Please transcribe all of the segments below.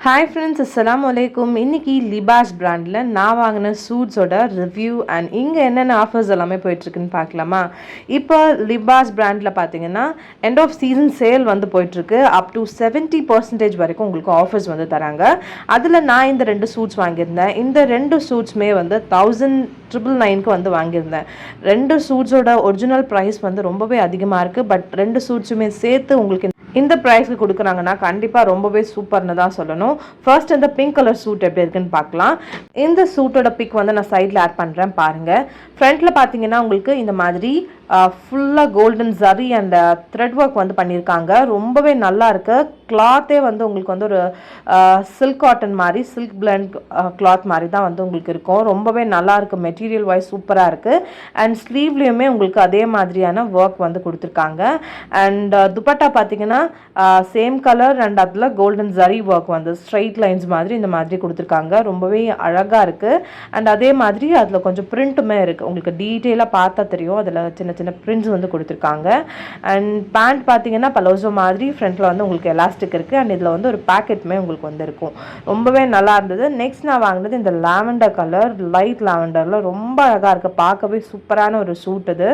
Hi friends, Assalamu alaikum. இன்னைக்கு லிபாஸ் பிராண்டில் நான் வாங்கின சூட்ஸோட ரிவ்யூ அண்ட் இங்கே என்னென்ன ஆஃபர்ஸ் எல்லாமே போயிட்டுருக்குன்னு பார்க்கலாமா. இப்போ லிபாஸ் பிராண்டில் பார்த்தீங்கன்னா எண்ட் ஆஃப் சீசன் சேல் வந்து போயிட்டுருக்கு. அப் டு 70% வரைக்கும் உங்களுக்கு ஆஃபர்ஸ் வந்து தராங்க. அதில் நான் இந்த 2 சூட்ஸ் வாங்கியிருந்தேன். இந்த 2 சூட்ஸுமே வந்து 1999க்கு வந்து வாங்கியிருந்தேன். 2 சூட்ஸோட ஒரிஜினல் ப்ரைஸ் வந்து ரொம்பவே அதிகமாக இருக்குது. பட் 2 சூட்ஸுமே சேர்த்து உங்களுக்கு இந்த ப்ரைஸ்க்கு கொடுக்குறாங்கன்னா கண்டிப்பாக ரொம்பவே சூப்பர்னு தான் சொல்லணும். ஃபர்ஸ்ட் இந்த பிங்க் கலர் சூட் எப்படி இருக்குன்னு பார்க்கலாம். இந்த சூட்டோட பிக் வந்து நான் சைடில் ஆட் பண்ணுறேன் பாருங்கள். ஃப்ரண்ட்டில் பார்த்தீங்கன்னா உங்களுக்கு இந்த மாதிரி ஃபுல்லாக golden zari and thread work வந்து பண்ணியிருக்காங்க. ரொம்பவே நல்லா இருக்குது. கிளாத்தே வந்து உங்களுக்கு வந்து ஒரு சில்க் காட்டன் மாதிரி, சில்க் பிளண்ட் கிளாத் மாதிரி தான் வந்து உங்களுக்கு இருக்கும். ரொம்பவே நல்லா இருக்குது. மெட்டீரியல் வைஸ் சூப்பராக இருக்குது. அண்ட் ஸ்லீவ்லேயுமே உங்களுக்கு அதே மாதிரியான ஒர்க் வந்து கொடுத்துருக்காங்க. அண்ட் துப்பட்டா பார்த்தீங்கன்னா சேம் கலர் அண்ட் அதில் கோல்டன் ஜரி ஒர்க் வந்து ஸ்ட்ரைட் லைன்ஸ் மாதிரி இந்த மாதிரி கொடுத்துருக்காங்க. ரொம்பவே அழகாக இருக்குது. அண்ட் அதே மாதிரி அதில் கொஞ்சம் பிரிண்ட்டுமே இருக்குது. உங்களுக்கு டீட்டெயிலாக பார்த்தா தெரியும். அதில் சின்ன சின்ன பிரிண்ட்ஸ் வந்து கொடுத்துருக்காங்க. அண்ட் பேண்ட் பார்த்தீங்கன்னா பலோசோ மாதிரி ஃப்ரண்ட்டில் வந்து உங்களுக்கு எலாஸ்டிக் இருக்குது. அண்ட் இதில் வந்து ஒரு பேக்கெட்டுமே உங்களுக்கு வந்து இருக்கும். ரொம்பவே நல்லா இருந்தது. நெக்ஸ்ட் நான் வாங்கினது இந்த லாவெண்டர் கலர், லைட் லாவெண்டரில் ரொம்ப அழகாக இருக்குது. பார்க்கவே சூப்பரான ஒரு சூட் இது.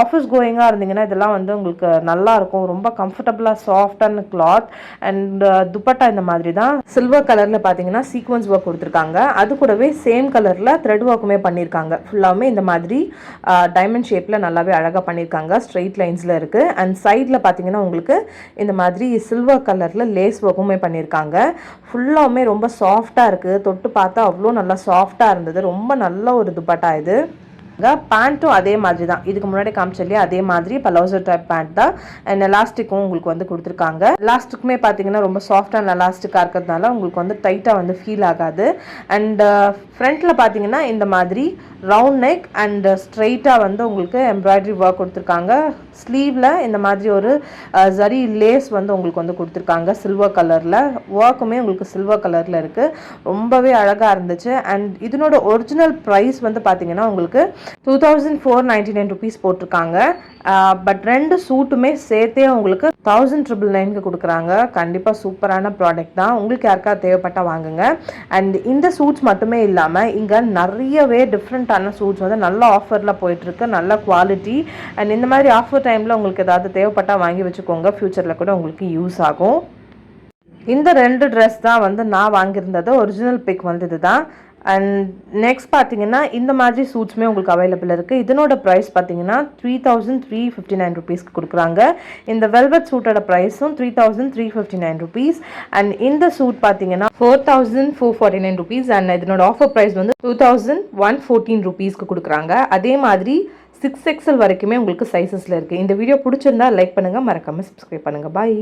ஆஃபீஸ் கோயிங்காக இருந்தீங்கன்னா இதெல்லாம் வந்து உங்களுக்கு நல்லாயிருக்கும். ரொம்ப கம்ஃபர்டபுளாக சாஃப்டான கிளாத். அண்ட் துப்பட்டா இந்த மாதிரி தான் சில்வர் கலரில் பார்த்தீங்கன்னா சீக்வன்ஸ் ஒர்க் கொடுத்துருக்காங்க. அது கூடவே சேம் கலரில் த்ரெட் ஒர்க்குமே பண்ணியிருக்காங்க. ஃபுல்லாமே இந்த மாதிரி டைமண்ட் ஷேப்பில் நல்லாவே அழகாக பண்ணியிருக்காங்க. ஸ்ட்ரெயிட் லைன்ஸில் இருக்குது. அண்ட் சைடில் பார்த்தீங்கன்னா உங்களுக்கு இந்த மாதிரி சில்வர் கலரில் லேஸ் ஒர்க்குமே பண்ணியிருக்காங்க. ஃபுல்லாமே ரொம்ப சாஃப்டாக இருக்குது. தொட்டு பார்த்தா அவ்வளோ நல்லா சாஃப்டாக இருந்தது. ரொம்ப நல்ல ஒரு துப்பட்டா இது. பேண்ட்டும் அதே மாதிரி தான். இதுக்கு முன்னாடி காமிச்சலையே அதே மாதிரி பலோசோ டைப் பேண்ட் தான். அண்ட் எலாஸ்டிக்கும் உங்களுக்கு வந்து கொடுத்துருக்காங்க. எலாஸ்டிக்குமே பார்த்தீங்கன்னா ரொம்ப சாஃப்ட் அண்ட் எலாஸ்டிக்காக இருக்கிறதுனால உங்களுக்கு வந்து டைட்டாக வந்து ஃபீல் ஆகாது. அண்ட் ஃப்ரண்ட்டில் பார்த்தீங்கன்னா இந்த மாதிரி ரவுண்ட் நெக் அண்ட் ஸ்ட்ரெயிட்டாக வந்து உங்களுக்கு எம்ப்ராய்டரி ஒர்க் கொடுத்துருக்காங்க. ஸ்லீவில் இந்த மாதிரி ஒரு ஜரி லேஸ் வந்து உங்களுக்கு வந்து கொடுத்துருக்காங்க. சில்வர் கலரில் ஒர்க்குமே உங்களுக்கு சில்வர் கலரில் இருக்குது. ரொம்பவே அழகாக இருந்துச்சு. அண்ட் இதனோட ஒரிஜினல் ப்ரைஸ் வந்து பார்த்தீங்கன்னா உங்களுக்கு 2499 ருபீஸ் போட்டிருக்காங்க. பட் 2 சூட்டுமே சேர்த்தே உங்களுக்கு 1999க்கு கொடுக்குறாங்க. கண்டிப்பாக சூப்பரான ப்ராடக்ட் தான். உங்களுக்கு யாருக்காவது தேவைப்பட்டால் வாங்குங்க. அண்ட் இந்த சூட்ஸ் மட்டுமே இல்லாமல் இங்கே நிறையவே டிஃப்ரெண்ட்டான சூட்ஸ் வந்து நல்ல ஆஃபரில் போயிட்டுருக்கு. நல்ல குவாலிட்டி. அண்ட் இந்த மாதிரி ஆஃபர் டைமில் உங்களுக்கு ஏதாவது தேவைப்பட்டால் வாங்கி வச்சுக்கோங்க. ஃப்யூச்சரில் கூட உங்களுக்கு யூஸ் ஆகும். இந்த 2 ட்ரெஸ் தான் வந்து நான் வாங்கியிருந்தது. ஒரிஜினல் பிக் வந்து இது தான். அண்ட் நெக்ஸ்ட் பார்த்தீங்கன்னா இந்த மாதிரி சூட்ஸுமே உங்களுக்கு அவைலபிள் இருக்குது. இதனோட ப்ரைஸ் பார்த்தீங்கன்னா 3359 ருபீஸ்க்கு கொடுக்குறாங்க. இந்த வெல்வெட் சூட்டோட ப்ரைஸும் 3359 ருபீஸ். அண்ட் இந்த சூட் பார்த்தீங்கன்னா 4449 ருபீஸ். அண்ட் இதனோட ஆஃபர் ப்ரைஸ் வந்து 2114 ருபீஸ்க்கு கொடுக்குறாங்க. அதே மாதிரி 6XL வரைக்குமே உங்களுக்கு சைஸஸில் இருக்குது. இந்த வீடியோ பிடிச்சிருந்தா லைக் பண்ணுங்கள், மறக்காமல் சப்ஸ்கிரைப் பண்ணுங்கள். பாய்.